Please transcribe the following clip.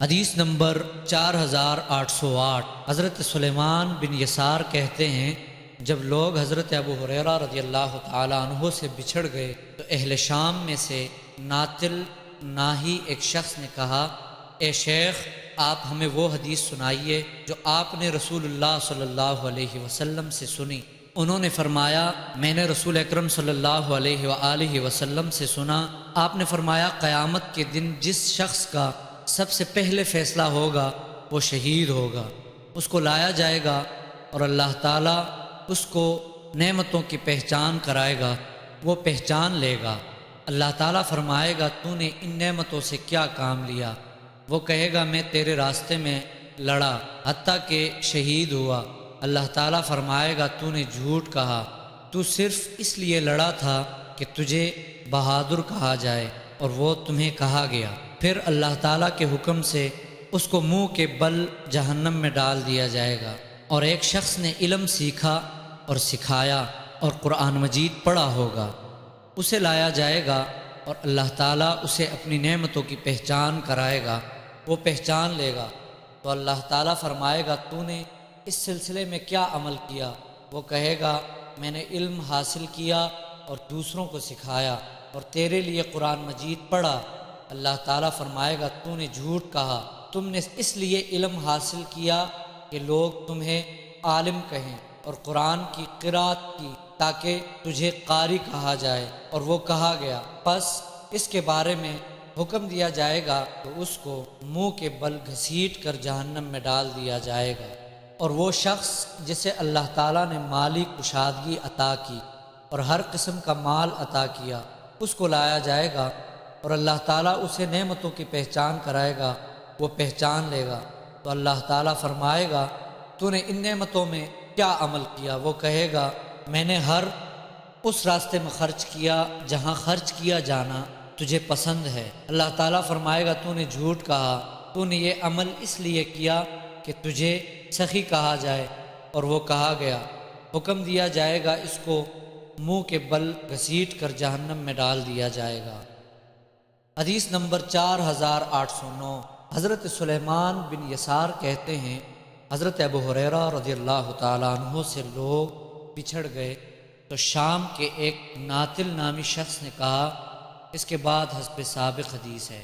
حدیث نمبر 4808۔ حضرت سلیمان بن یسار کہتے ہیں جب لوگ حضرت ابو ہریرہ رضی اللہ تعالیٰ عنہ سے بچھڑ گئے تو اہل شام میں سے ناطل ناہی ایک شخص نے کہا، اے شیخ آپ ہمیں وہ حدیث سنائیے جو آپ نے رسول اللہ صلی اللہ علیہ وسلم سے سنی۔ انہوں نے فرمایا، میں نے رسول اکرم صلی اللہ علیہ وآلہ وسلم سے سنا، آپ نے فرمایا قیامت کے دن جس شخص کا سب سے پہلے فیصلہ ہوگا وہ شہید ہوگا، اس کو لایا جائے گا اور اللہ تعالیٰ اس کو نعمتوں کی پہچان کرائے گا، وہ پہچان لے گا۔ اللہ تعالیٰ فرمائے گا تو نے ان نعمتوں سے کیا کام لیا؟ وہ کہے گا میں تیرے راستے میں لڑا حتیٰ کہ شہید ہوا۔ اللہ تعالیٰ فرمائے گا تو نے جھوٹ کہا، تو صرف اس لیے لڑا تھا کہ تجھے بہادر کہا جائے اور وہ تمہیں کہا گیا۔ پھر اللہ تعالیٰ کے حکم سے اس کو منہ کے بل جہنم میں ڈال دیا جائے گا۔ اور ایک شخص نے علم سیکھا اور سکھایا اور قرآن مجید پڑھا ہوگا، اسے لایا جائے گا اور اللہ تعالیٰ اسے اپنی نعمتوں کی پہچان کرائے گا، وہ پہچان لے گا۔ تو اللہ تعالیٰ فرمائے گا تو نے اس سلسلے میں کیا عمل کیا؟ وہ کہے گا میں نے علم حاصل کیا اور دوسروں کو سکھایا اور تیرے لیے قرآن مجید پڑھا۔ اللہ تعالیٰ فرمائے گا تو نے جھوٹ کہا، تم نے اس لیے علم حاصل کیا کہ لوگ تمہیں عالم کہیں اور قرآن کی قرات کی تاکہ تجھے قاری کہا جائے اور وہ کہا گیا، پس اس کے بارے میں حکم دیا جائے گا تو اس کو منہ کے بل گھسیٹ کر جہنم میں ڈال دیا جائے گا۔ اور وہ شخص جسے اللہ تعالیٰ نے مالی کشادگی عطا کی اور ہر قسم کا مال عطا کیا، اس کو لایا جائے گا اور اللہ تعالیٰ اسے نعمتوں کی پہچان کرائے گا، وہ پہچان لے گا۔ تو اللہ تعالیٰ فرمائے گا تو نے ان نعمتوں میں کیا عمل کیا؟ وہ کہے گا میں نے ہر اس راستے میں خرچ کیا جہاں خرچ کیا جانا تجھے پسند ہے۔ اللہ تعالیٰ فرمائے گا تو نے جھوٹ کہا، تو نے یہ عمل اس لیے کیا کہ تجھے سخی کہا جائے اور وہ کہا گیا۔ حکم دیا جائے گا اس کو منہ کے بل گھسیٹ کر جہنم میں ڈال دیا جائے گا۔ حدیث نمبر 4809۔ حضرت سلیمان بن یسار کہتے ہیں حضرت ابو ہریرہ رضی اللہ تعالیٰ عنہ سے لوگ بچھڑ گئے تو شام کے ایک ناطل نامی شخص نے کہا، اس کے بعد حسب سابق حدیث ہے۔